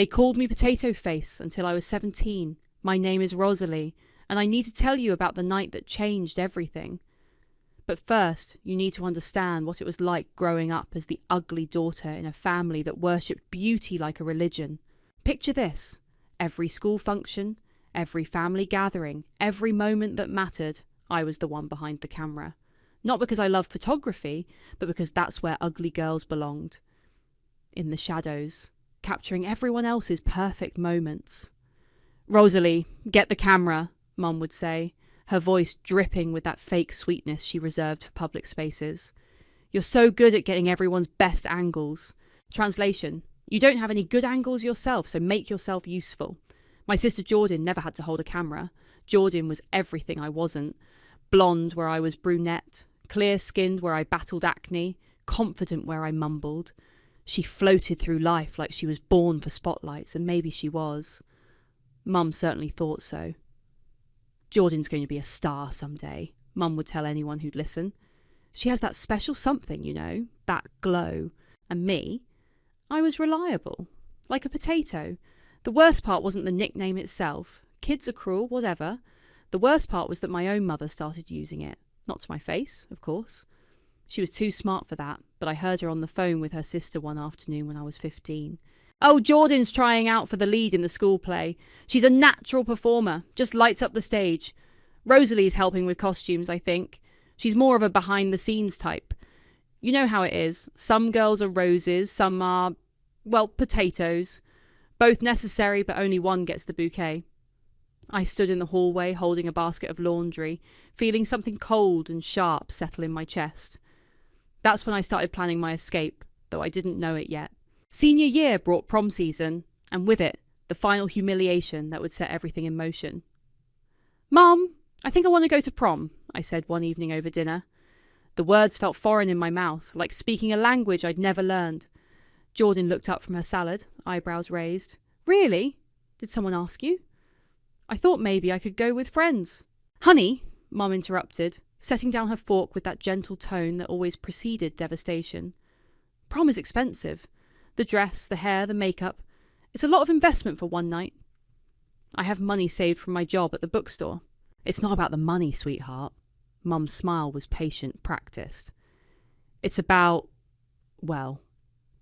They called me Potato Face until I was 17. My name is Rosalie, and I need to tell you about the night that changed everything. But first, you need to understand what it was like growing up as the ugly daughter in a family that worshipped beauty like a religion. Picture this. Every school function, every family gathering, every moment that mattered, I was the one behind the camera. Not because I loved photography, but because that's where ugly girls belonged. In the shadows, capturing everyone else's perfect moments. "Rosalie, get the camera," Mum would say, her voice dripping with that fake sweetness she reserved for public spaces. "You're so good at getting everyone's best angles." Translation: you don't have any good angles yourself, so make yourself useful. My sister Jordan never had to hold a camera. Jordan was everything I wasn't. Blonde where I was brunette, clear-skinned where I battled acne, confident where I mumbled. She floated through life like she was born for spotlights, and maybe she was. Mum certainly thought so. "Jordan's going to be a star someday," Mum would tell anyone who'd listen. "She has that special something, you know, that glow." And me? I was reliable, like a potato. The worst part wasn't the nickname itself. Kids are cruel, whatever. The worst part was that my own mother started using it. Not to my face, of course. She was too smart for that, but I heard her on the phone with her sister one afternoon when I was 15. "Oh, Jordan's trying out for the lead in the school play. She's a natural performer, just lights up the stage. Rosalie's helping with costumes, I think. She's more of a behind-the-scenes type. You know how it is. Some girls are roses, some are, well, potatoes. Both necessary, but only one gets the bouquet." I stood in the hallway holding a basket of laundry, feeling something cold and sharp settle in my chest. That's when I started planning my escape, though I didn't know it yet. Senior year brought prom season, and with it, the final humiliation that would set everything in motion. "Mum, I think I want to go to prom," I said one evening over dinner. The words felt foreign in my mouth, like speaking a language I'd never learned. Jordan looked up from her salad, eyebrows raised. "Really? Did someone ask you?" "I thought maybe I could go with friends." "Honey," Mum interrupted, setting down her fork with that gentle tone that always preceded devastation. "Prom is expensive. The dress, the hair, the makeup. It's a lot of investment for one night. I have money saved from my job at the bookstore." "It's not about the money, sweetheart." Mum's smile was patient, practiced. "It's about, well,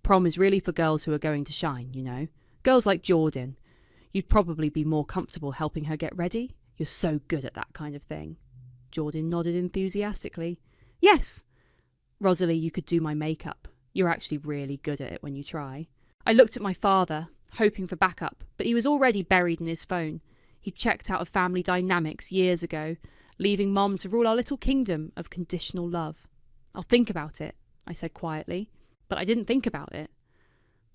prom is really for girls who are going to shine, you know. Girls like Jordan. You'd probably be more comfortable helping her get ready. You're so good at that kind of thing." Jordan nodded enthusiastically. "Yes. Rosalie, you could do my makeup. You're actually really good at it when you try." I looked at my father, hoping for backup, but he was already buried in his phone. He'd checked out of Family Dynamics years ago, leaving Mom to rule our little kingdom of conditional love. "I'll think about it," I said quietly, but I didn't think about it.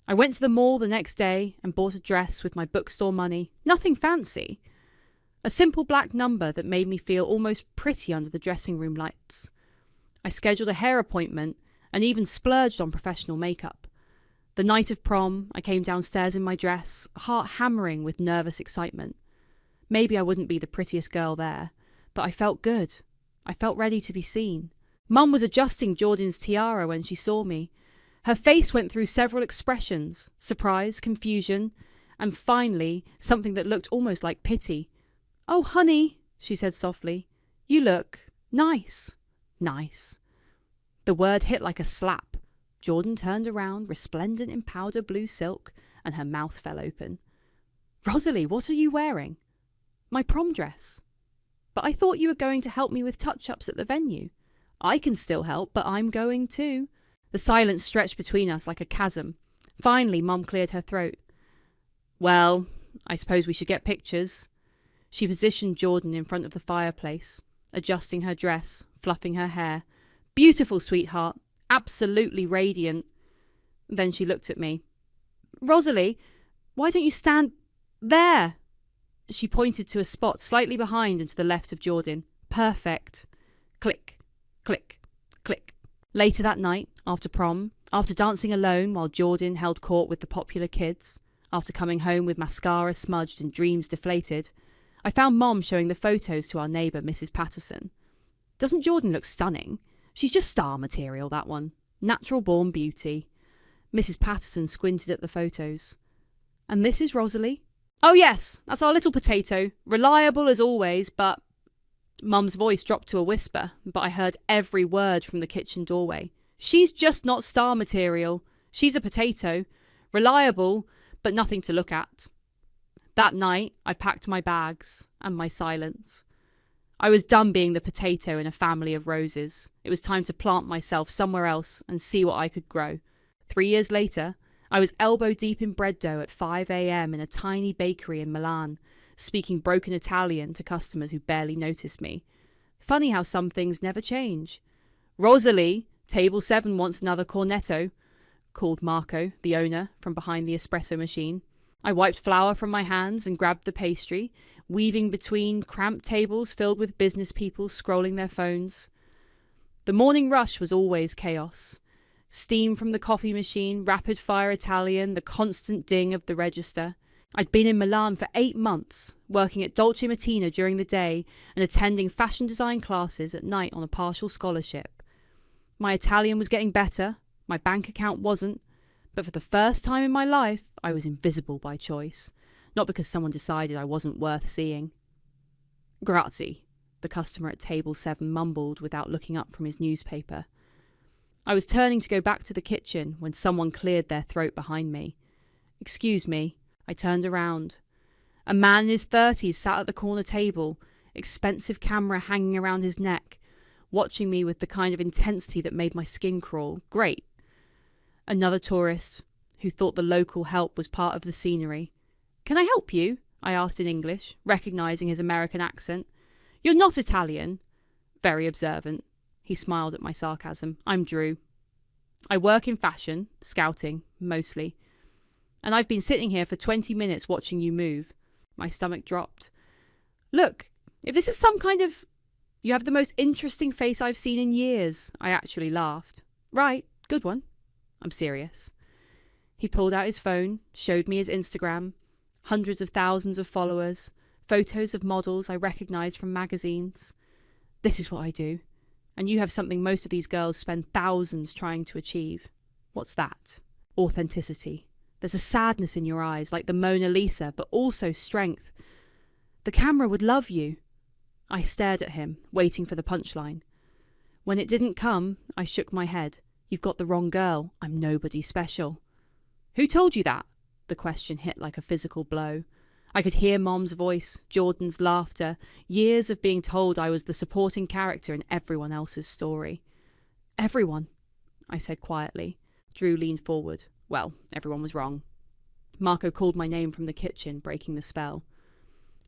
I went to the mall the next day and bought a dress with my bookstore money. Nothing fancy. A simple black number that made me feel almost pretty under the dressing room lights. I scheduled a hair appointment and even splurged on professional makeup. The night of prom, I came downstairs in my dress, heart hammering with nervous excitement. Maybe I wouldn't be the prettiest girl there, but I felt good. I felt ready to be seen. Mum was adjusting Jordan's tiara when she saw me. Her face went through several expressions: surprise, confusion, and finally something that looked almost like pity. "Oh, honey," she said softly, "you look nice." Nice. The word hit like a slap. Jordan turned around, resplendent in powder blue silk, and her mouth fell open. "Rosalie, what are you wearing?" "My prom dress." "But I thought you were going to help me with touch-ups at the venue." "I can still help, but I'm going too." The silence stretched between us like a chasm. Finally, Mum cleared her throat. "Well, I suppose we should get pictures." She positioned Jordan in front of the fireplace, adjusting her dress, fluffing her hair. "Beautiful, sweetheart. Absolutely radiant." Then she looked at me. "Rosalie, why don't you stand there?" She pointed to a spot slightly behind and to the left of Jordan. "Perfect." Click, click, click. Later that night, after prom, after dancing alone while Jordan held court with the popular kids, after coming home with mascara smudged and dreams deflated, I found Mom showing the photos to our neighbour, Mrs. Patterson. "Doesn't Jordan look stunning? She's just star material, that one. Natural-born beauty." Mrs. Patterson squinted at the photos. And this is Rosalie? Oh yes, that's our little potato. Reliable as always, but... Mum's voice dropped to a whisper, but I heard every word from the kitchen doorway. She's just not star material. She's a potato. Reliable, but nothing to look at. That night, I packed my bags and my silence. I was done being the potato in a family of roses. It was time to plant myself somewhere else and see what I could grow. 3 years later, I was elbow deep in bread dough at 5 a.m. in a tiny bakery in Milan, speaking broken Italian to customers who barely noticed me. Funny how some things never change. "Rosalie, table 7 wants another cornetto," called Marco, the owner, from behind the espresso machine. I wiped flour from my hands and grabbed the pastry, weaving between cramped tables filled with business people scrolling their phones. The morning rush was always chaos. Steam from the coffee machine, rapid-fire Italian, the constant ding of the register. I'd been in Milan for 8 months, working at Dolce Mattina during the day and attending fashion design classes at night on a partial scholarship. My Italian was getting better, my bank account wasn't, but for the first time in my life, I was invisible by choice, not because someone decided I wasn't worth seeing. "Grazie," the customer at table 7 mumbled without looking up from his newspaper. I was turning to go back to the kitchen when someone cleared their throat behind me. "Excuse me." I turned around. A man in his 30s sat at the corner table, expensive camera hanging around his neck, watching me with the kind of intensity that made my skin crawl. Great. Another tourist, who thought the local help was part of the scenery. "Can I help you?" I asked in English, recognising his American accent. "You're not Italian." Very observant. He smiled at my sarcasm. "I'm Drew. I work in fashion, scouting, mostly. And I've been sitting here for 20 minutes watching you move." My stomach dropped. "Look, if this is some kind of... You have the most interesting face I've seen in years." I actually laughed. "Right, good one. I'm serious." He pulled out his phone, showed me his Instagram, hundreds of thousands of followers, photos of models I recognised from magazines. "This is what I do. And you have something most of these girls spend thousands trying to achieve." "What's that?" "Authenticity. There's a sadness in your eyes, like the Mona Lisa, but also strength. The camera would love you." I stared at him, waiting for the punchline. When it didn't come, I shook my head. "You've got the wrong girl. I'm nobody special." "Who told you that?" The question hit like a physical blow. I could hear Mom's voice, Jordan's laughter, years of being told I was the supporting character in everyone else's story. "Everyone," I said quietly. Drew leaned forward. Well, everyone was wrong. Marco called my name from the kitchen, breaking the spell.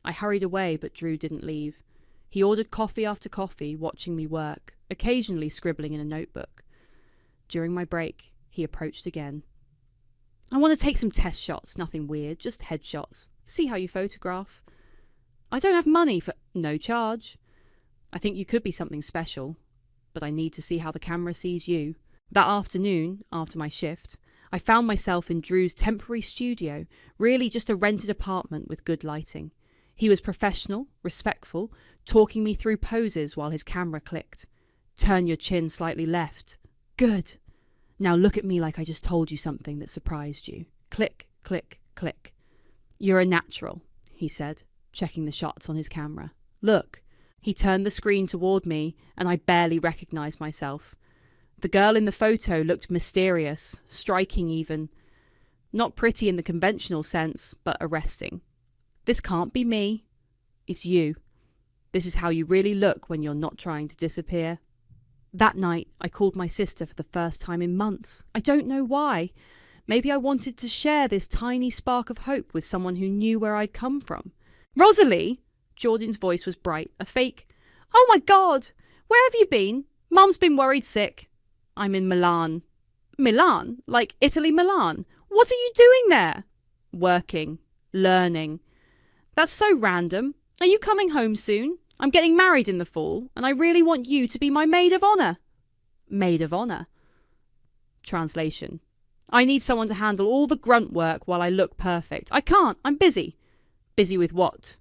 I hurried away, but Drew didn't leave. He ordered coffee after coffee, watching me work, occasionally scribbling in a notebook. During my break, he approached again. "I want to take some test shots, nothing weird, just headshots. See how you photograph." "I don't have money for..." "No charge." "I think you could be something special, but I need to see how the camera sees you." That afternoon, after my shift, I found myself in Drew's temporary studio, really just a rented apartment with good lighting. He was professional, respectful, talking me through poses while his camera clicked. "Turn your chin slightly left. Good. Now look at me like I just told you something that surprised you. Click, click, click." "You're a natural," he said, checking the shots on his camera. "Look." He turned the screen toward me, and I barely recognised myself. The girl in the photo looked mysterious, striking even. Not pretty in the conventional sense, but arresting. "This can't be me. It's you. This is how you really look when you're not trying to disappear." That night, I called my sister for the first time in months. I don't know why. Maybe I wanted to share this tiny spark of hope with someone who knew where I'd come from. "Rosalie!" Jordan's voice was bright, a fake. "Oh my God! Where have you been? Mum's been worried sick." "I'm in Milan." "Milan? Like Italy, Milan? What are you doing there?" "Working. Learning." "That's so random. Are you coming home soon? I'm getting married in the fall, and I really want you to be my maid of honour." "Maid of honour?" Translation. "I need someone to handle all the grunt work while I look perfect. I can't. I'm busy." "Busy with what?"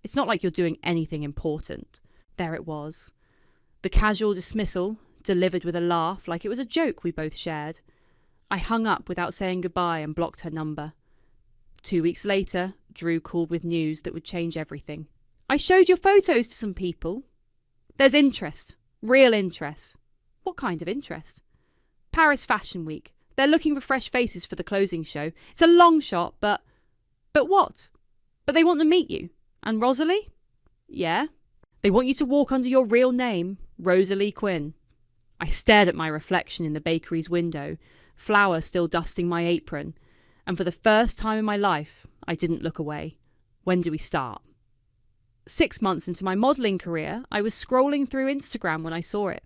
"It's not like you're doing anything important." There it was. The casual dismissal, delivered with a laugh like it was a joke we both shared. I hung up without saying goodbye and blocked her number. 2 weeks later, Drew called with news that would change everything. I showed your photos to some people. There's interest. Real interest. What kind of interest? Paris Fashion Week. They're looking for fresh faces for the closing show. It's a long shot, but... But what? But they want to meet you. And Rosalie? Yeah. They want you to walk under your real name, Rosalie Quinn. I stared at my reflection in the bakery's window, flour still dusting my apron, and for the first time in my life, I didn't look away. When do we start? 6 months into my modelling career, I was scrolling through Instagram when I saw it.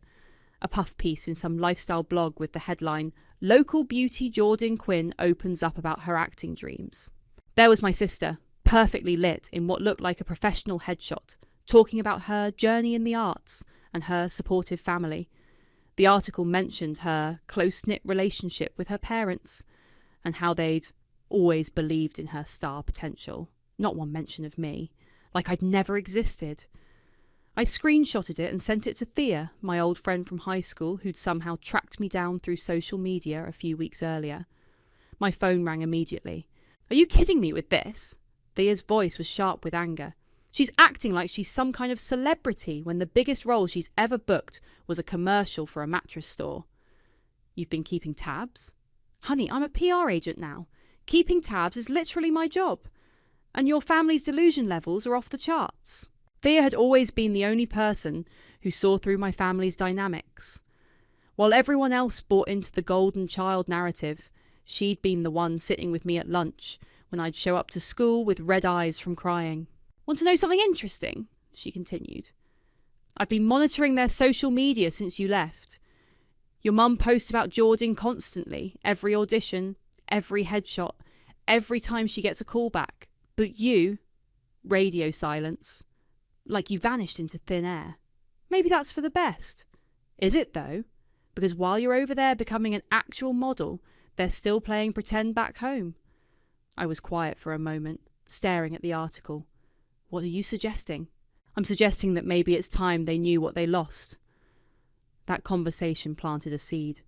A puff piece in some lifestyle blog with the headline, Local Beauty Jordan Quinn opens up about her acting dreams. There was my sister, perfectly lit in what looked like a professional headshot, talking about her journey in the arts and her supportive family. The article mentioned her close-knit relationship with her parents and how they'd always believed in her star potential. Not one mention of me, like I'd never existed. I screenshotted it and sent it to Thea, my old friend from high school who'd somehow tracked me down through social media a few weeks earlier. My phone rang immediately. Are you kidding me with this? Thea's voice was sharp with anger. She's acting like she's some kind of celebrity when the biggest role she's ever booked was a commercial for a mattress store. You've been keeping tabs? Honey, I'm a PR agent now. Keeping tabs is literally my job. And your family's delusion levels are off the charts. Thea had always been the only person who saw through my family's dynamics. While everyone else bought into the golden child narrative, she'd been the one sitting with me at lunch when I'd show up to school with red eyes from crying. Want to know something interesting? She continued. I've been monitoring their social media since you left. Your mum posts about Jordan constantly, every audition, every headshot, every time she gets a call back. But you, radio silence, like you vanished into thin air. Maybe that's for the best. Is it though? Because while you're over there becoming an actual model, they're still playing pretend back home. I was quiet for a moment, staring at the article. What are you suggesting? I'm suggesting that maybe it's time they knew what they lost. That conversation planted a seed.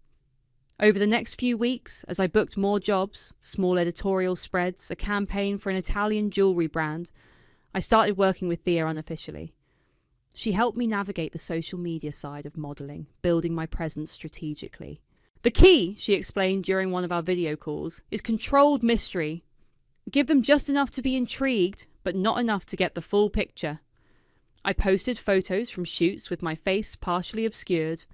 Over the next few weeks, as I booked more jobs, small editorial spreads, a campaign for an Italian jewellery brand, I started working with Thea unofficially. She helped me navigate the social media side of modelling, building my presence strategically. The key, she explained during one of our video calls, is controlled mystery. Give them just enough to be intrigued, but not enough to get the full picture. I posted photos from shoots with my face partially obscured,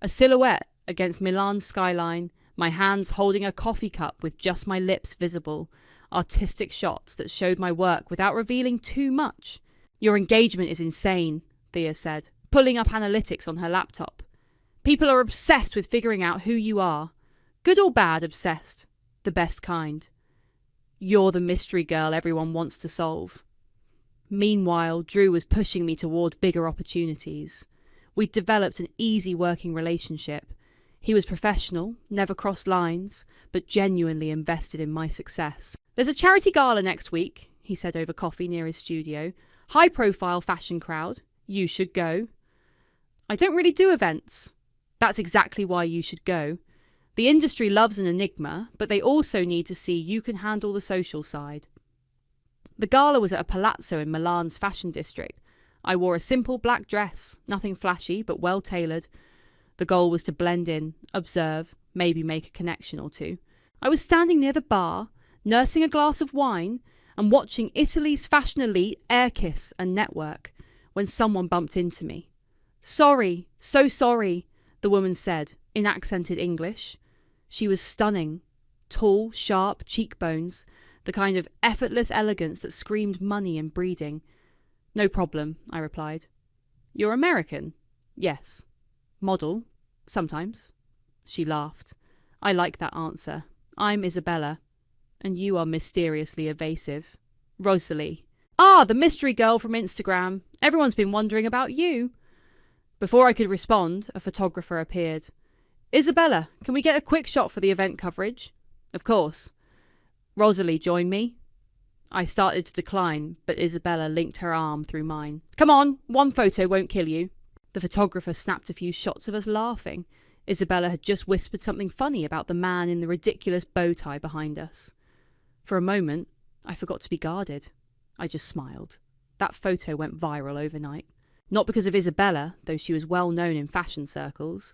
a silhouette against Milan's skyline, my hands holding a coffee cup with just my lips visible, artistic shots that showed my work without revealing too much. Your engagement is insane, Thea said, pulling up analytics on her laptop. People are obsessed with figuring out who you are. Good or bad obsessed. The best kind. You're the mystery girl everyone wants to solve. Meanwhile, Drew was pushing me toward bigger opportunities. We'd developed an easy working relationship. He was professional, never crossed lines, but genuinely invested in my success. There's a charity gala next week, he said over coffee near his studio. High-profile fashion crowd. You should go. I don't really do events. That's exactly why you should go. The industry loves an enigma, but they also need to see you can handle the social side. The gala was at a palazzo in Milan's fashion district. I wore a simple black dress, nothing flashy, but well-tailored. The goal was to blend in, observe, maybe make a connection or two. I was standing near the bar, nursing a glass of wine, and watching Italy's fashion elite air kiss and network, when someone bumped into me. Sorry, so sorry, the woman said, in accented English. She was stunning. Tall, sharp cheekbones, the kind of effortless elegance that screamed money and breeding. No problem, I replied. You're American? Yes. Model? Sometimes. She laughed. I like that answer. I'm Isabella. And you are mysteriously evasive. Rosalie. Ah, the mystery girl from Instagram. Everyone's been wondering about you. Before I could respond, a photographer appeared. Isabella, can we get a quick shot for the event coverage? Of course. Rosalie, join me. I started to decline, but Isabella linked her arm through mine. Come on, one photo won't kill you. The photographer snapped a few shots of us laughing. Isabella had just whispered something funny about the man in the ridiculous bow tie behind us. For a moment, I forgot to be guarded. I just smiled. That photo went viral overnight. Not because of Isabella, though she was well known in fashion circles.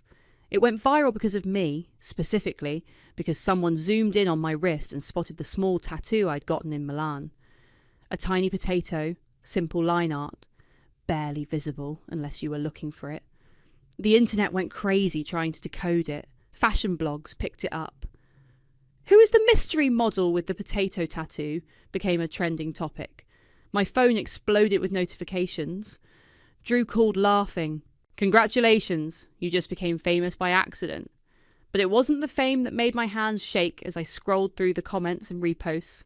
It went viral because of me, specifically because someone zoomed in on my wrist and spotted the small tattoo I'd gotten in Milan. A tiny potato, simple line art, barely visible unless you were looking for it. The internet went crazy trying to decode it. Fashion blogs picked it up. Who is the mystery model with the potato tattoo? Became a trending topic. My phone exploded with notifications. Drew called laughing. Congratulations, you just became famous by accident. But it wasn't the fame that made my hands shake as I scrolled through the comments and reposts.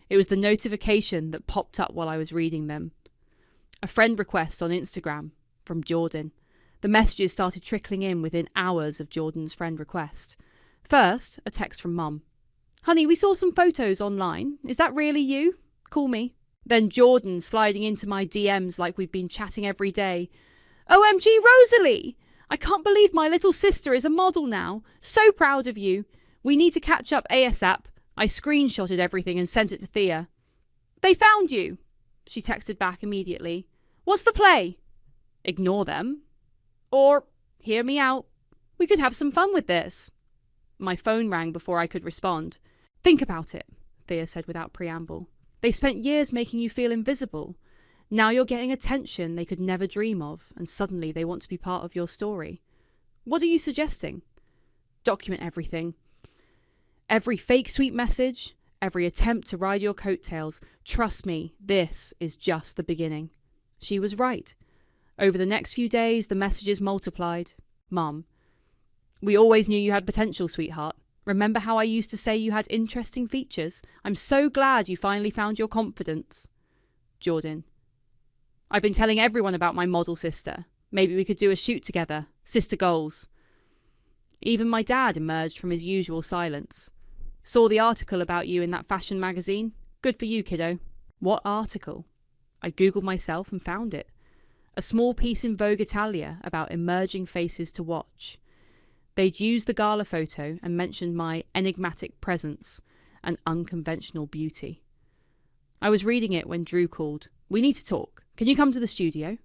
It was the notification that popped up while I was reading them. A friend request on Instagram from Jordan. The messages started trickling in within hours of Jordan's friend request. First, a text from Mum. Honey, we saw some photos online. Is that really you? Call me. Then Jordan sliding into my DMs like we'd been chatting every day. OMG, Rosalie! I can't believe my little sister is a model now. So proud of you. We need to catch up ASAP. I screenshotted everything and sent it to Thea. They found you, she texted back immediately. What's the play? Ignore them. Or, hear me out. We could have some fun with this. My phone rang before I could respond. Think about it, Thea said without preamble. They spent years making you feel invisible. Now you're getting attention they could never dream of, and suddenly they want to be part of your story. What are you suggesting? Document everything. Every fake sweet message, every attempt to ride your coattails. Trust me, this is just the beginning. She was right. Over the next few days, the messages multiplied. Mum, we always knew you had potential, sweetheart. Remember how I used to say you had interesting features? I'm so glad you finally found your confidence. Jordan, I've been telling everyone about my model sister. Maybe we could do a shoot together. Sister goals. Even my dad emerged from his usual silence. Saw the article about you in that fashion magazine? Good for you, kiddo. What article? I googled myself and found it. A small piece in Vogue Italia about emerging faces to watch. They'd used the gala photo and mentioned my enigmatic presence and unconventional beauty. I was reading it when Drew called. We need to talk. Can you come to the studio?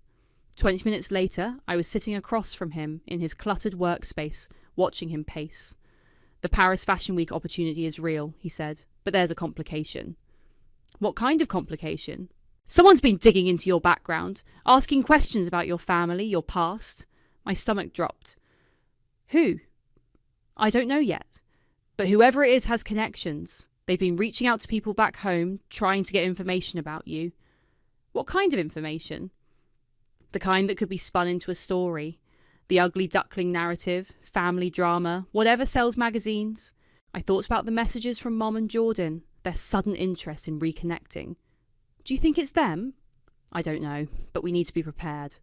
20 minutes later, I was sitting across from him in his cluttered workspace, watching him pace. The Paris Fashion Week opportunity is real, he said, but there's a complication. What kind of complication? Someone's been digging into your background, asking questions about your family, your past. My stomach dropped. Who? I don't know yet. But whoever it is has connections. They've been reaching out to people back home, trying to get information about you. What kind of information? The kind that could be spun into a story. The ugly duckling narrative, family drama, whatever sells magazines. I thought about the messages from Mom and Jordan, their sudden interest in reconnecting. Do you think it's them? I don't know, but we need to be prepared.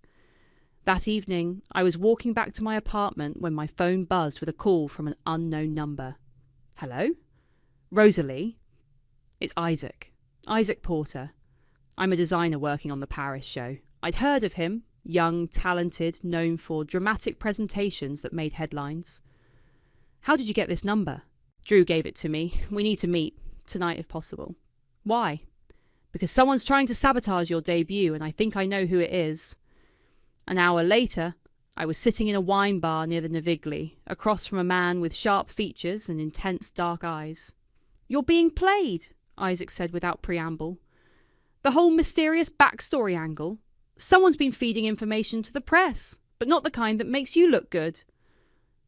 That evening, I was walking back to my apartment when my phone buzzed with a call from an unknown number. Hello? Rosalie? It's Isaac. Isaac Porter. I'm a designer working on the Paris show. I'd heard of him, young, talented, known for dramatic presentations that made headlines. How did you get this number? Drew gave it to me. We need to meet, tonight if possible. Why? Because someone's trying to sabotage your debut and I think I know who it is. An hour later, I was sitting in a wine bar near the Navigli, across from a man with sharp features and intense dark eyes. You're being played, Isaac said without preamble. The whole mysterious backstory angle. Someone's been feeding information to the press, but not the kind that makes you look good.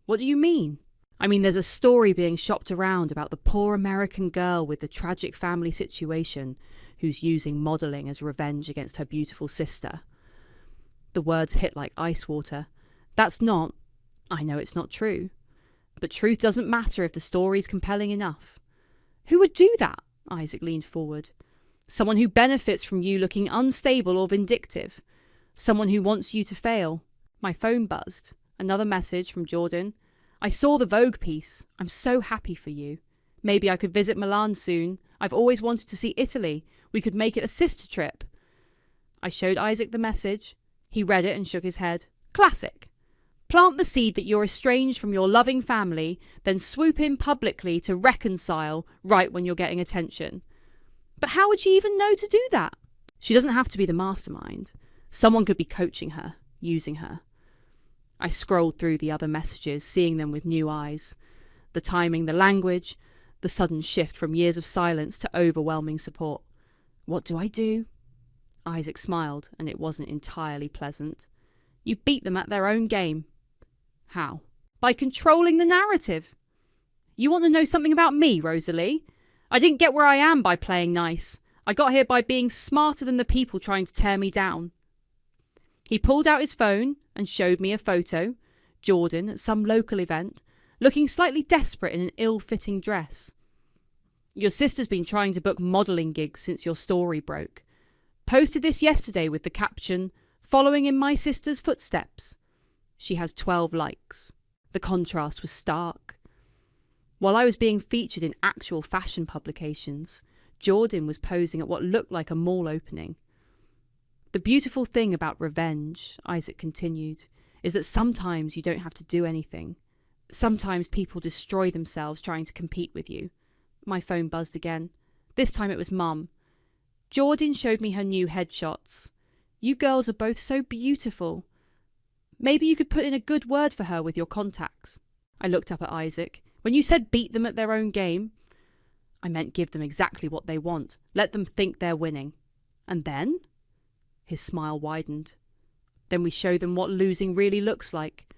What do you mean? I mean, there's a story being shopped around about the poor American girl with the tragic family situation who's using modelling as revenge against her beautiful sister. The words hit like ice water. That's not... I know it's not true. But truth doesn't matter if the story's compelling enough. Who would do that? Isaac leaned forward. Someone who benefits from you looking unstable or vindictive. Someone who wants you to fail. My phone buzzed. Another message from Jordan. I saw the Vogue piece. I'm so happy for you. Maybe I could visit Milan soon. I've always wanted to see Italy. We could make it a sister trip. I showed Isaac the message. He read it and shook his head. Classic. Plant the seed that you're estranged from your loving family, then swoop in publicly to reconcile right when you're getting attention. But how would she even know to do that? She doesn't have to be the mastermind. Someone could be coaching her, using her. I scrolled through the other messages, seeing them with new eyes. The timing, the language, the sudden shift from years of silence to overwhelming support. What do I do? Isaac smiled, and it wasn't entirely pleasant. You beat them at their own game. How? By controlling the narrative. You want to know something about me, Rosalie? I didn't get where I am by playing nice. I got here by being smarter than the people trying to tear me down. He pulled out his phone and showed me a photo, Jordan at some local event, looking slightly desperate in an ill-fitting dress. Your sister's been trying to book modelling gigs since your story broke. Posted this yesterday with the caption, "Following in my sister's footsteps." She has 12 likes. The contrast was stark. While I was being featured in actual fashion publications, Jordan was posing at what looked like a mall opening. The beautiful thing about revenge, Isaac continued, is that sometimes you don't have to do anything. Sometimes people destroy themselves trying to compete with you. My phone buzzed again. This time it was Mum. Jordan showed me her new headshots. You girls are both so beautiful. Maybe you could put in a good word for her with your contacts. I looked up at Isaac. When you said beat them at their own game, I meant give them exactly what they want. Let them think they're winning. And then? His smile widened. Then we show them what losing really looks like.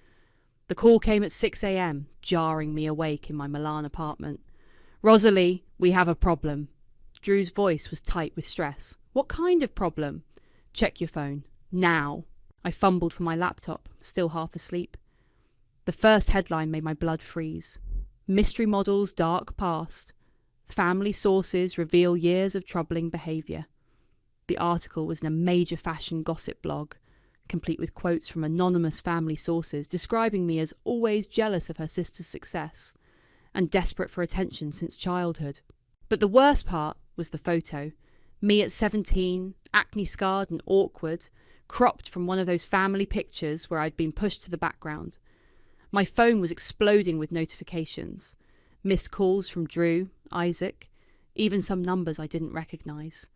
The call came at 6 a.m, jarring me awake in my Milan apartment. Rosalie, we have a problem. Drew's voice was tight with stress. What kind of problem? Check your phone. Now. I fumbled for my laptop, still half asleep. The first headline made my blood freeze. Mystery models dark past. Family sources reveal years of troubling behaviour. The article was in a major fashion gossip blog, complete with quotes from anonymous family sources describing me as always jealous of her sister's success and desperate for attention since childhood. But the worst part was the photo. Me at 17, acne-scarred and awkward, cropped from one of those family pictures where I'd been pushed to the background. My phone was exploding with notifications. Missed calls from Drew, Isaac, even some numbers I didn't recognise.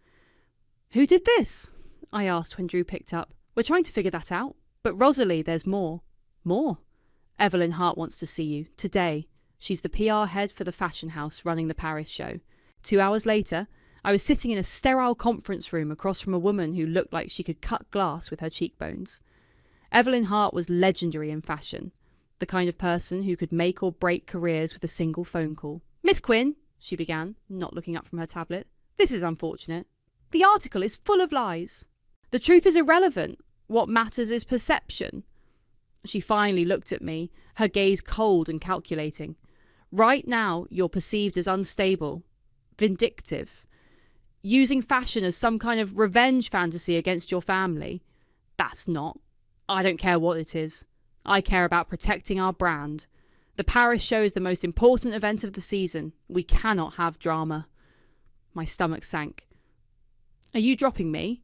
Who did this? I asked when Drew picked up. We're trying to figure that out. But Rosalie, there's more. More? Evelyn Hart wants to see you. Today. She's the PR head for the fashion house running the Paris show. 2 hours later, I was sitting in a sterile conference room across from a woman who looked like she could cut glass with her cheekbones. Evelyn Hart was legendary in fashion. The kind of person who could make or break careers with a single phone call. Miss Quinn, she began, not looking up from her tablet. This is unfortunate. The article is full of lies. The truth is irrelevant. What matters is perception. She finally looked at me, her gaze cold and calculating. Right now, you're perceived as unstable, vindictive, using fashion as some kind of revenge fantasy against your family. That's not. I don't care what it is. I care about protecting our brand. The Paris show is the most important event of the season. We cannot have drama. My stomach sank. Are you dropping me?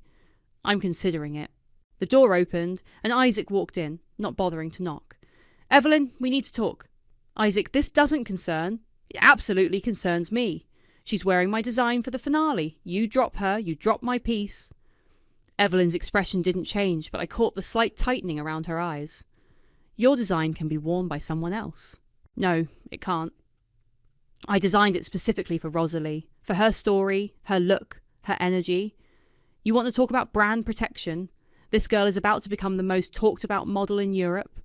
I'm considering it. The door opened and Isaac walked in, not bothering to knock. Evelyn, we need to talk. Isaac, this doesn't concern. It absolutely concerns me. She's wearing my design for the finale. You drop her, you drop my piece. Evelyn's expression didn't change, but I caught the slight tightening around her eyes. Your design can be worn by someone else. No, it can't. I designed it specifically for Rosalie, for her story, her look, her energy. You want to talk about brand protection? This girl is about to become the most talked about model in Europe.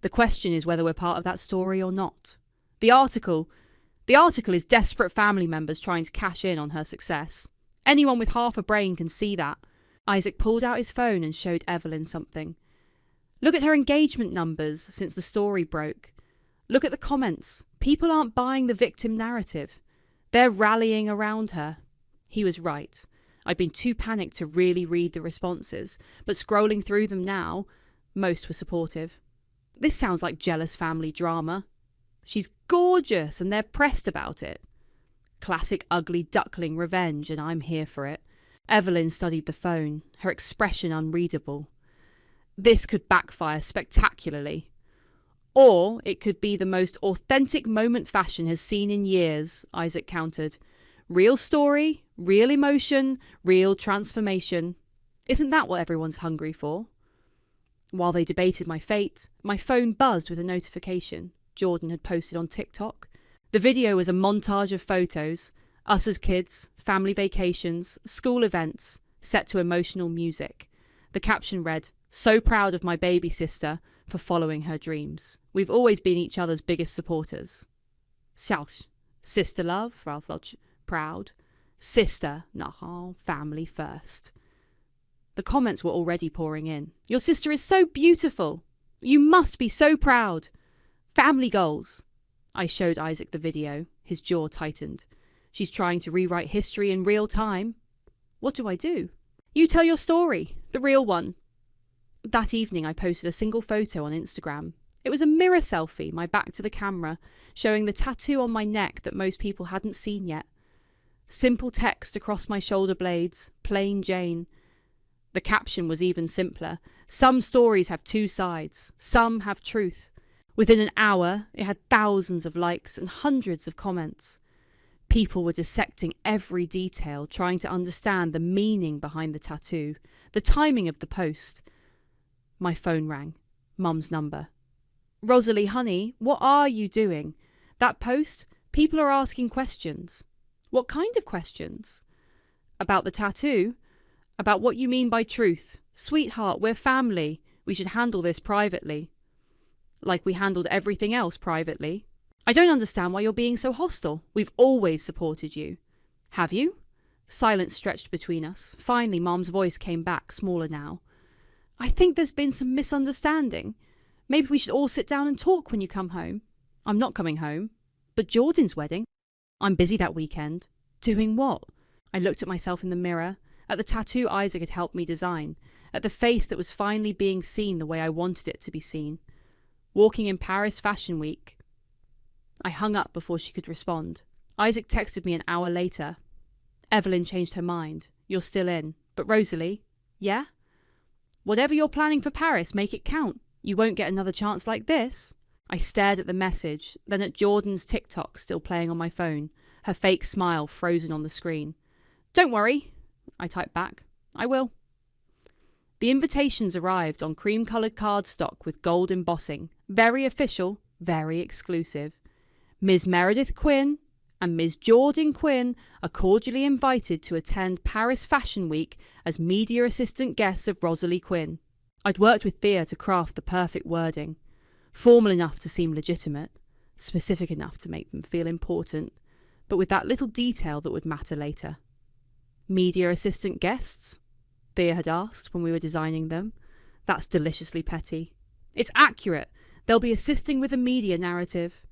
The question is whether we're part of that story or not. The article is desperate family members trying to cash in on her success. Anyone with half a brain can see that. Isaac pulled out his phone and showed Evelyn something. Look at her engagement numbers since the story broke. Look at the comments. People aren't buying the victim narrative. They're rallying around her. He was right. I'd been too panicked to really read the responses, but scrolling through them now, most were supportive. This sounds like jealous family drama. She's gorgeous and they're pressed about it. Classic ugly duckling revenge, and I'm here for it. Evelyn studied the phone, her expression unreadable. This could backfire spectacularly. Or it could be the most authentic moment fashion has seen in years, Isaac countered. Real story, real emotion, real transformation. Isn't that what everyone's hungry for? While they debated my fate, my phone buzzed with a notification Jordan had posted on TikTok. The video was a montage of photos, us as kids, family vacations, school events, set to emotional music. The caption read, "So proud of my baby sister for following her dreams. We've always been each other's biggest supporters." Sjálfs. Sister love, Ralph Lodge, proud. Sister, nah, family first. The comments were already pouring in. "Your sister is so beautiful. You must be so proud. Family goals." I showed Isaac the video. His jaw tightened. "She's trying to rewrite history in real time." "What do I do?" "You tell your story, the real one." That evening I posted a single photo on Instagram. It was a mirror selfie, my back to the camera, showing the tattoo on my neck that most people hadn't seen yet. Simple text across my shoulder blades, plain Jane. The caption was even simpler. "Some stories have two sides, some have truth." Within an hour, it had thousands of likes and hundreds of comments. People were dissecting every detail, trying to understand the meaning behind the tattoo, the timing of the post. My phone rang. Mum's number. "Rosalie, honey, what are you doing? That post? People are asking questions." "What kind of questions?" "About the tattoo? About what you mean by truth. Sweetheart, we're family. We should handle this privately." "Like we handled everything else privately." "I don't understand why you're being so hostile. We've always supported you." "Have you?" Silence stretched between us. Finally, Mum's voice came back, smaller now. "I think there's been some misunderstanding. Maybe we should all sit down and talk when you come home." "I'm not coming home." "But Jordan's wedding." "I'm busy that weekend." "Doing what?" I looked at myself in the mirror, at the tattoo Isaac had helped me design, at the face that was finally being seen the way I wanted it to be seen. "Walking in Paris Fashion Week." I hung up before she could respond. Isaac texted me an hour later. "Evelyn changed her mind. You're still in. But Rosalie?" "Yeah?" "Whatever you're planning for Paris, make it count. You won't get another chance like this." I stared at the message, then at Jordan's TikTok still playing on my phone, her fake smile frozen on the screen. "Don't worry," I typed back. "I will." The invitations arrived on cream-coloured cardstock with gold embossing. Very official, very exclusive. Ms. Meredith Quinn and Ms. Jordan Quinn are cordially invited to attend Paris Fashion Week as media assistant guests of Rosalie Quinn. I'd worked with Thea to craft the perfect wording. Formal enough to seem legitimate, specific enough to make them feel important, but with that little detail that would matter later. "Media assistant guests?" Thea had asked when we were designing them. "That's deliciously petty." "It's accurate. They'll be assisting with the media narrative."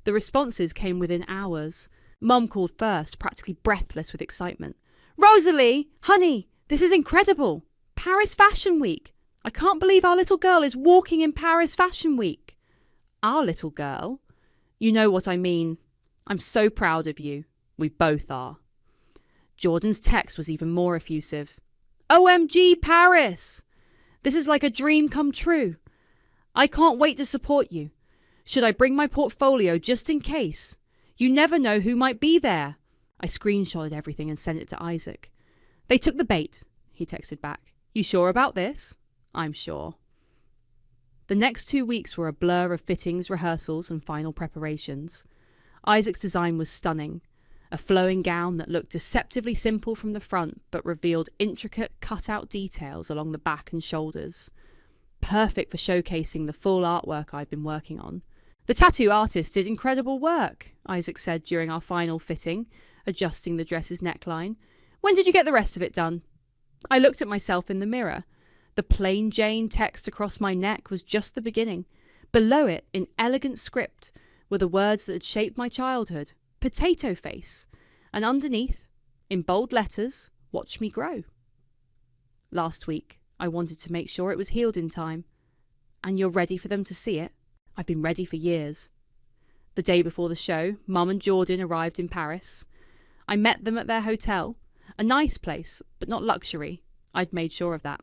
The responses came within hours. Mum called first, practically breathless with excitement. "Rosalie, honey, this is incredible. Paris Fashion Week. I can't believe our little girl is walking in Paris Fashion Week." "Our little girl?" "You know what I mean. I'm so proud of you. We both are." Jordan's text was even more effusive. "OMG Paris! This is like a dream come true. I can't wait to support you. Should I bring my portfolio just in case? You never know who might be there." I screenshotted everything and sent it to Isaac. "They took the bait," he texted back. "You sure about this?" "I'm sure." The next 2 weeks were a blur of fittings, rehearsals, and final preparations. Isaac's design was stunning. A flowing gown that looked deceptively simple from the front but revealed intricate cut-out details along the back and shoulders. Perfect for showcasing the full artwork I'd been working on. "The tattoo artist did incredible work," Isaac said during our final fitting, adjusting the dress's neckline. "When did you get the rest of it done?" I looked at myself in the mirror. The plain Jane text across my neck was just the beginning. Below it, in elegant script, were the words that had shaped my childhood. "Potato face." And underneath, in bold letters, "Watch me grow." Last week, I wanted to make sure it was healed in time. And you're ready for them to see it? I've been ready for years. The day before the show, Mum and Jordan arrived in Paris. I met them at their hotel. A nice place, but not luxury. I'd made sure of that.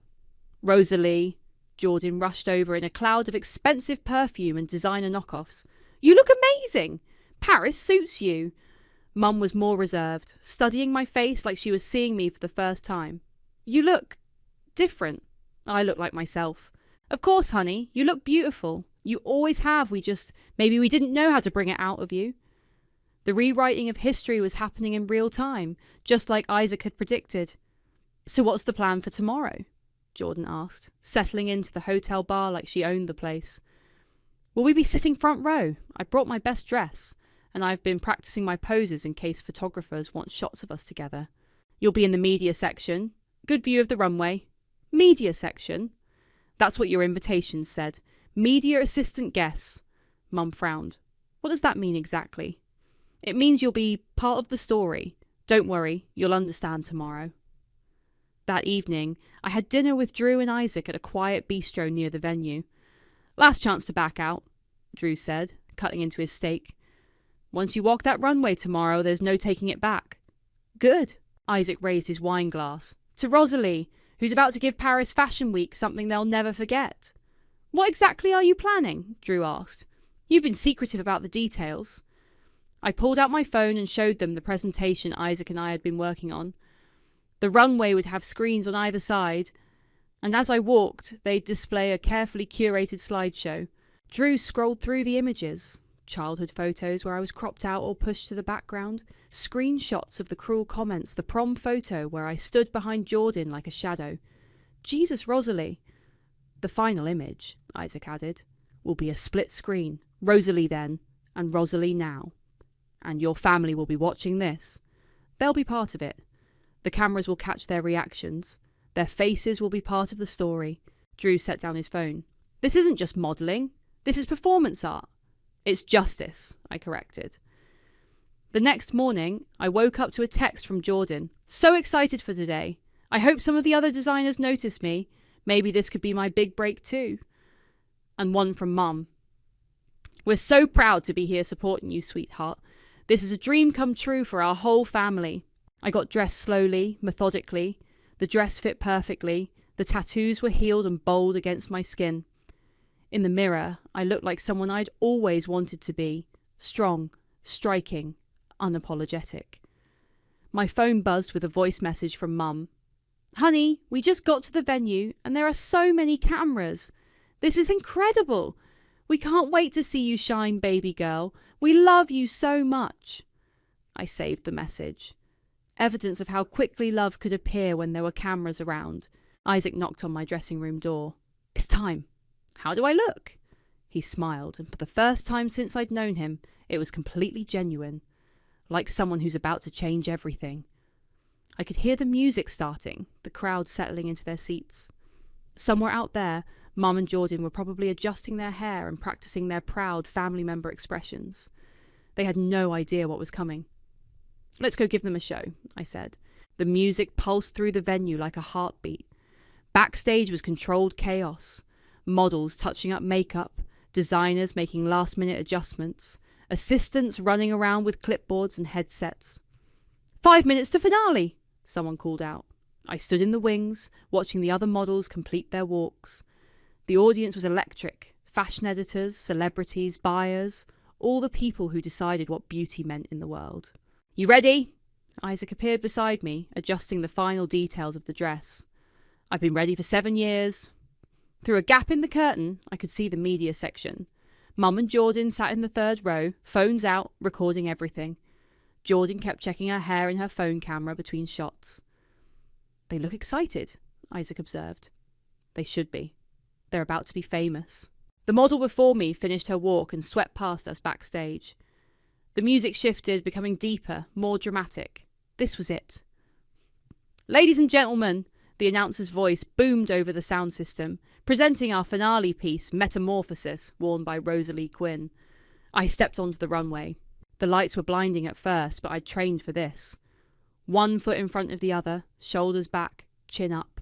"Rosalie," Jordan rushed over in a cloud of expensive perfume and designer knockoffs. "You look amazing! Paris suits you." Mum was more reserved, studying my face like she was seeing me for the first time. You look different. I look like myself. Of course, honey, you look beautiful. You always have. Maybe we didn't know how to bring it out of you. The rewriting of history was happening in real time, just like Isaac had predicted. So what's the plan for tomorrow? Jordan asked, settling into the hotel bar like she owned the place. Will we be sitting front row? I brought my best dress, and I've been practicing my poses in case photographers want shots of us together. You'll be in the media section. Good view of the runway. Media section? That's what your invitation said. Media assistant guests. Mum frowned. What does that mean exactly? It means you'll be part of the story. Don't worry, you'll understand tomorrow. That evening, I had dinner with Drew and Isaac at a quiet bistro near the venue. Last chance to back out, Drew said, cutting into his steak. Once you walk that runway tomorrow, there's no taking it back. Good. Isaac raised his wine glass. To Rosalie, who's about to give Paris Fashion Week something they'll never forget. What exactly are you planning? Drew asked. You've been secretive about the details. I pulled out my phone and showed them the presentation Isaac and I had been working on. The runway would have screens on either side, and as I walked, they'd display a carefully curated slideshow. Drew scrolled through the images. Childhood photos where I was cropped out or pushed to the background, screenshots of the cruel comments, the prom photo where I stood behind Jordan like a shadow. Jesus, Rosalie. The final image, Isaac added, will be a split screen. Rosalie then, and Rosalie now. And your family will be watching this. They'll be part of it. The cameras will catch their reactions. Their faces will be part of the story. Drew set down his phone. This isn't just modelling. This is performance art. It's justice, I corrected. The next morning, I woke up to a text from Jordan. So excited for today. I hope some of the other designers notice me. Maybe this could be my big break too. And one from Mum. We're so proud to be here supporting you, sweetheart. This is a dream come true for our whole family. I got dressed slowly, methodically. The dress fit perfectly. The tattoos were healed and bold against my skin. In the mirror, I looked like someone I'd always wanted to be. Strong, striking, unapologetic. My phone buzzed with a voice message from Mum. Honey, we just got to the venue and there are so many cameras. This is incredible. We can't wait to see you shine, baby girl. We love you so much. I saved the message. Evidence of how quickly love could appear when there were cameras around. Isaac knocked on my dressing room door. It's time. How do I look? He smiled, and for the first time since I'd known him, it was completely genuine. Like someone who's about to change everything. I could hear the music starting, the crowd settling into their seats. Somewhere out there, Mum and Jordan were probably adjusting their hair and practicing their proud family member expressions. They had no idea what was coming. Let's go give them a show, I said. The music pulsed through the venue like a heartbeat. Backstage was controlled chaos. Models touching up makeup, designers making last-minute adjustments, assistants running around with clipboards and headsets. 5 minutes to finale, someone called out. I stood in the wings, watching the other models complete their walks. The audience was electric. Fashion editors, celebrities, buyers, all the people who decided what beauty meant in the world. You ready? Isaac appeared beside me, adjusting the final details of the dress. I've been ready for 7 years. Through a gap in the curtain, I could see the media section. Mum and Jordan sat in the third row, phones out, recording everything. Jordan kept checking her hair and her phone camera between shots. They look excited, Isaac observed. They should be. They're about to be famous. The model before me finished her walk and swept past us backstage. The music shifted, becoming deeper, more dramatic. This was it. Ladies and gentlemen, the announcer's voice boomed over the sound system, presenting our finale piece, Metamorphosis, worn by Rosalie Quinn. I stepped onto the runway. The lights were blinding at first, but I'd trained for this. 1 foot in front of the other, shoulders back, chin up.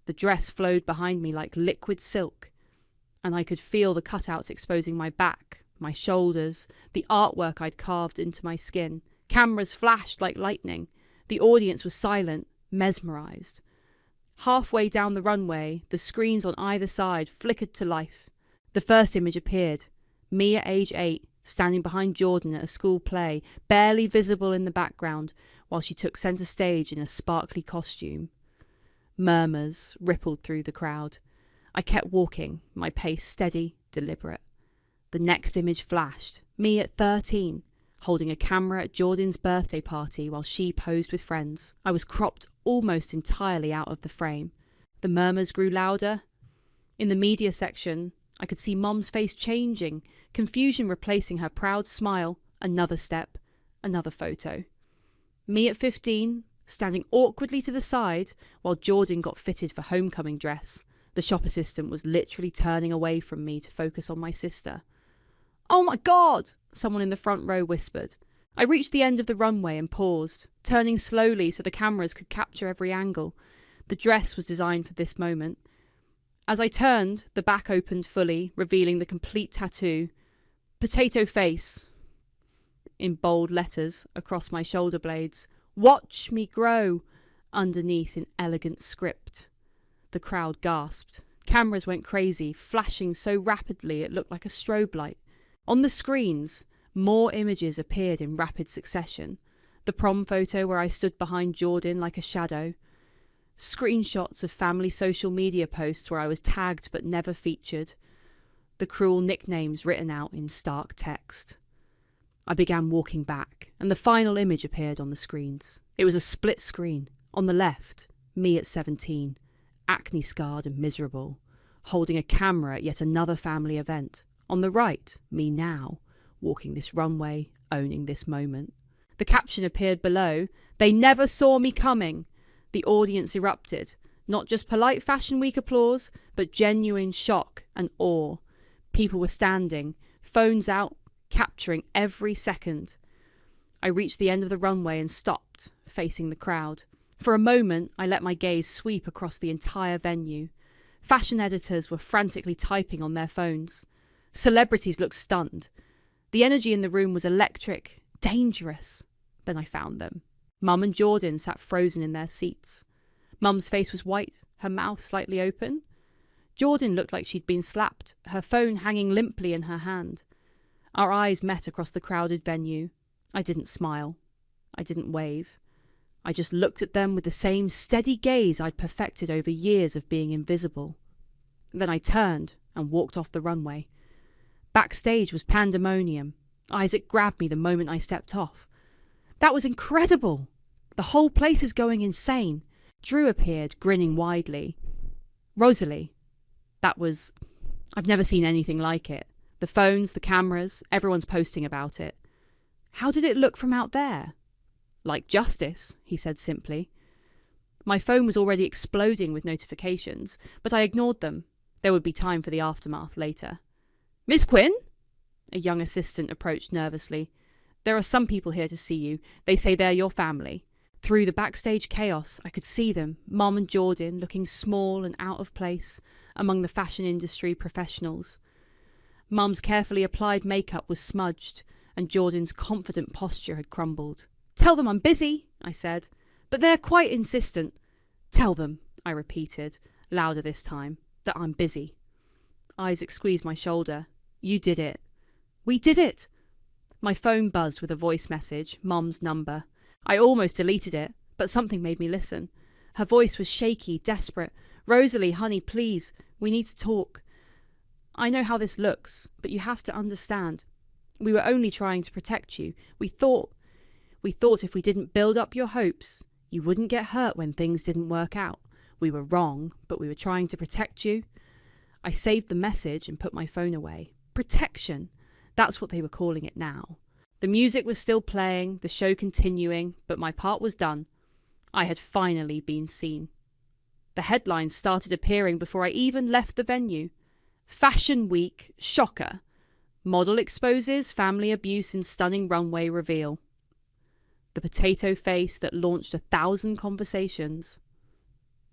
The dress flowed behind me like liquid silk, and I could feel the cutouts exposing my back, my shoulders, the artwork I'd carved into my skin. Cameras flashed like lightning. The audience was silent, mesmerised. Halfway down the runway, the screens on either side flickered to life. The first image appeared. Me at age 8, standing behind Jordan at a school play, barely visible in the background, while she took centre stage in a sparkly costume. Murmurs rippled through the crowd. I kept walking, my pace steady, deliberate. The next image flashed, me at 13, holding a camera at Jordan's birthday party while she posed with friends. I was cropped almost entirely out of the frame. The murmurs grew louder. In the media section, I could see Mom's face changing, confusion replacing her proud smile. Another step, another photo. Me at 15, standing awkwardly to the side while Jordan got fitted for homecoming dress. The shop assistant was literally turning away from me to focus on my sister. "Oh my God!" someone in the front row whispered. I reached the end of the runway and paused, turning slowly so the cameras could capture every angle. The dress was designed for this moment. As I turned, the back opened fully, revealing the complete tattoo. "Potato face," in bold letters across my shoulder blades. "Watch me grow," underneath in elegant script. The crowd gasped. Cameras went crazy, flashing so rapidly it looked like a strobe light. On the screens, more images appeared in rapid succession. The prom photo where I stood behind Jordan like a shadow. Screenshots of family social media posts where I was tagged but never featured. The cruel nicknames written out in stark text. I began walking back, and the final image appeared on the screens. It was a split screen. On the left, me at 17, acne-scarred and miserable, holding a camera at yet another family event. On the right, me now, walking this runway, owning this moment. The caption appeared below, "They never saw me coming." The audience erupted. Not just polite Fashion Week applause, but genuine shock and awe. People were standing, phones out, capturing every second. I reached the end of the runway and stopped, facing the crowd. For a moment, I let my gaze sweep across the entire venue. Fashion editors were frantically typing on their phones. Celebrities looked stunned. The energy in the room was electric, dangerous. Then I found them. Mum and Jordan sat frozen in their seats. Mum's face was white, her mouth slightly open. Jordan looked like she'd been slapped, her phone hanging limply in her hand. Our eyes met across the crowded venue. I didn't smile. I didn't wave. I just looked at them with the same steady gaze I'd perfected over years of being invisible. Then I turned and walked off the runway. Backstage was pandemonium. Isaac grabbed me the moment I stepped off. "That was incredible! The whole place is going insane." Drew appeared, grinning widely. "Rosalie, I've never seen anything like it. The phones, the cameras, everyone's posting about it. How did it look from out there?" "Like justice," he said simply. My phone was already exploding with notifications, but I ignored them. There would be time for the aftermath later. "Miss Quinn?" A young assistant approached nervously. "There are some people here to see you. They say they're your family." Through the backstage chaos, I could see them, Mum and Jordan, looking small and out of place among the fashion industry professionals. Mum's carefully applied makeup was smudged, and Jordan's confident posture had crumbled. "Tell them I'm busy," I said, "but they're quite insistent." "Tell them," I repeated, louder this time, "that I'm busy." Isaac squeezed my shoulder. "You did it." "We did it!" My phone buzzed with a voice message, Mum's number. I almost deleted it, but something made me listen. Her voice was shaky, desperate. "Rosalie, honey, please, we need to talk. I know how this looks, but you have to understand. We were only trying to protect you. We thought if we didn't build up your hopes, you wouldn't get hurt when things didn't work out. We were wrong, but we were trying to protect you." I saved the message and put my phone away. Protection. That's what they were calling it now. The music was still playing, the show continuing, but my part was done. I had finally been seen. The headlines started appearing before I even left the venue. Fashion Week, shocker. Model exposes family abuse in stunning runway reveal. The potato face that launched 1,000 conversations.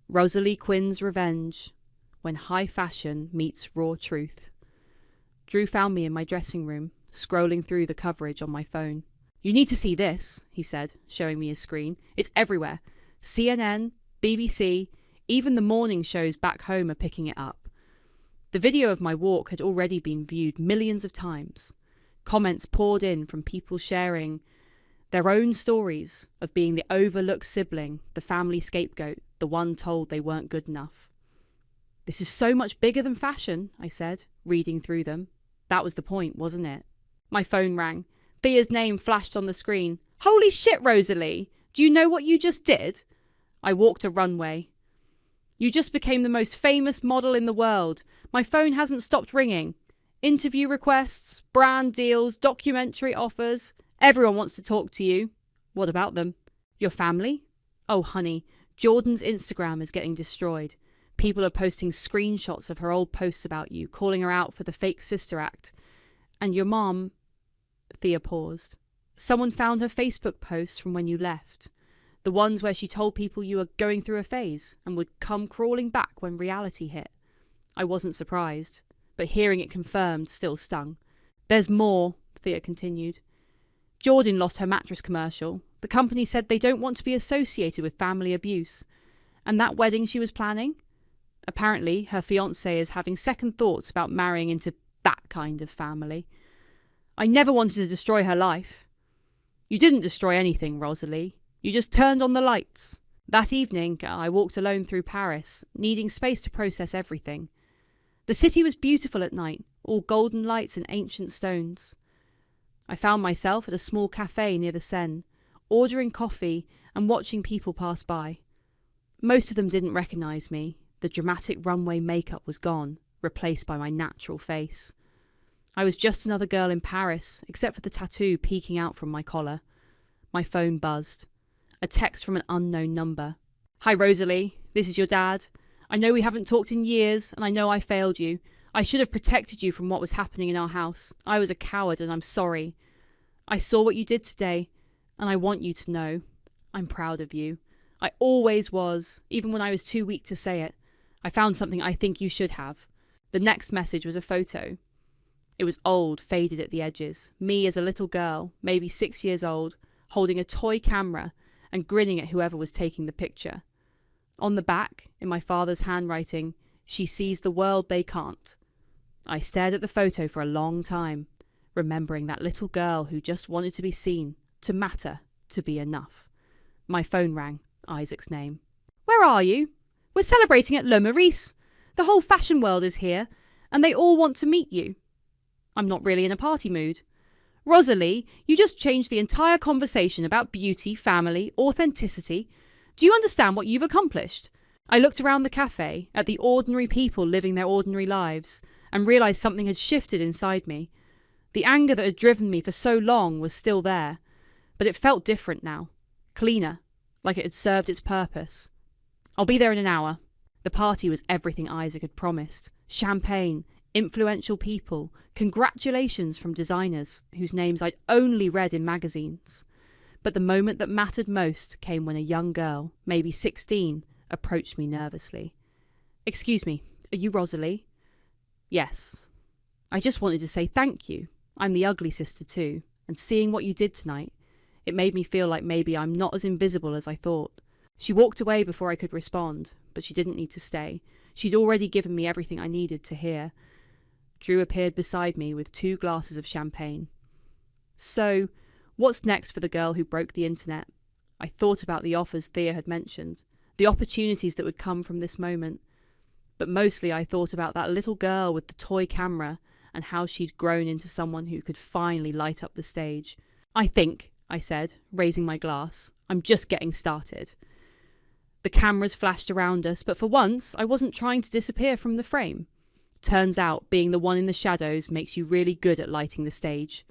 Rosalie Quinn's revenge, when high fashion meets raw truth. Drew found me in my dressing room, scrolling through the coverage on my phone. "You need to see this," he said, showing me his screen. "It's everywhere. CNN, BBC, even the morning shows back home are picking it up." The video of my walk had already been viewed millions of times. Comments poured in from people sharing their own stories of being the overlooked sibling, the family scapegoat, the one told they weren't good enough. "This is so much bigger than fashion," I said, reading through them. That was the point, wasn't it? My phone rang. Thea's name flashed on the screen. "Holy shit, Rosalie! Do you know what you just did?" I walked a runway. "You just became the most famous model in the world. My phone hasn't stopped ringing. Interview requests, brand deals, documentary offers. Everyone wants to talk to you." "What about them?" "Your family?" "Oh, honey, Jordan's Instagram is getting destroyed. People are posting screenshots of her old posts about you, calling her out for the fake sister act. And your mom..." Thea paused. "Someone found her Facebook posts from when you left. The ones where she told people you were going through a phase and would come crawling back when reality hit." I wasn't surprised, but hearing it confirmed still stung. "There's more," Thea continued. "Jordan lost her mattress commercial. The company said they don't want to be associated with family abuse. And that wedding she was planning? Apparently, her fiancé is having second thoughts about marrying into that kind of family. I never wanted to destroy her life." "You didn't destroy anything, Rosalie. You just turned on the lights." That evening, I walked alone through Paris, needing space to process everything. The city was beautiful at night, all golden lights and ancient stones. I found myself at a small cafe near the Seine, ordering coffee and watching people pass by. Most of them didn't recognise me. The dramatic runway makeup was gone, replaced by my natural face. I was just another girl in Paris, except for the tattoo peeking out from my collar. My phone buzzed. A text from an unknown number. "Hi, Rosalie. This is your dad. I know we haven't talked in years, and I know I failed you. I should have protected you from what was happening in our house. I was a coward, and I'm sorry. I saw what you did today, and I want you to know. I'm proud of you. I always was, even when I was too weak to say it. I found something I think you should have." The next message was a photo. It was old, faded at the edges. Me as a little girl, maybe 6 years old, holding a toy camera and grinning at whoever was taking the picture. On the back, in my father's handwriting, "She sees the world they can't." I stared at the photo for a long time, remembering that little girl who just wanted to be seen, to matter, to be enough. My phone rang, Isaac's name. "Where are you? We're celebrating at Le Maurice. The whole fashion world is here, and they all want to meet you." "I'm not really in a party mood." "Rosalie, you just changed the entire conversation about beauty, family, authenticity. Do you understand what you've accomplished?" I looked around the cafe, at the ordinary people living their ordinary lives, and realised something had shifted inside me. The anger that had driven me for so long was still there, but it felt different now. Cleaner, like it had served its purpose. "I'll be there in an hour." The party was everything Isaac had promised. Champagne, influential people, congratulations from designers whose names I'd only read in magazines. But the moment that mattered most came when a young girl, maybe 16, approached me nervously. "Excuse me, are you Rosalie?" "Yes." "I just wanted to say thank you. I'm the ugly sister too, and seeing what you did tonight, it made me feel like maybe I'm not as invisible as I thought." She walked away before I could respond, but she didn't need to stay. She'd already given me everything I needed to hear. Drew appeared beside me with 2 glasses of champagne. "So, what's next for the girl who broke the internet?" I thought about the offers Thea had mentioned, the opportunities that would come from this moment. But mostly I thought about that little girl with the toy camera and how she'd grown into someone who could finally light up the stage. "I think," I said, raising my glass, "I'm just getting started." The cameras flashed around us, but for once I wasn't trying to disappear from the frame. Turns out being the one in the shadows makes you really good at lighting the stage.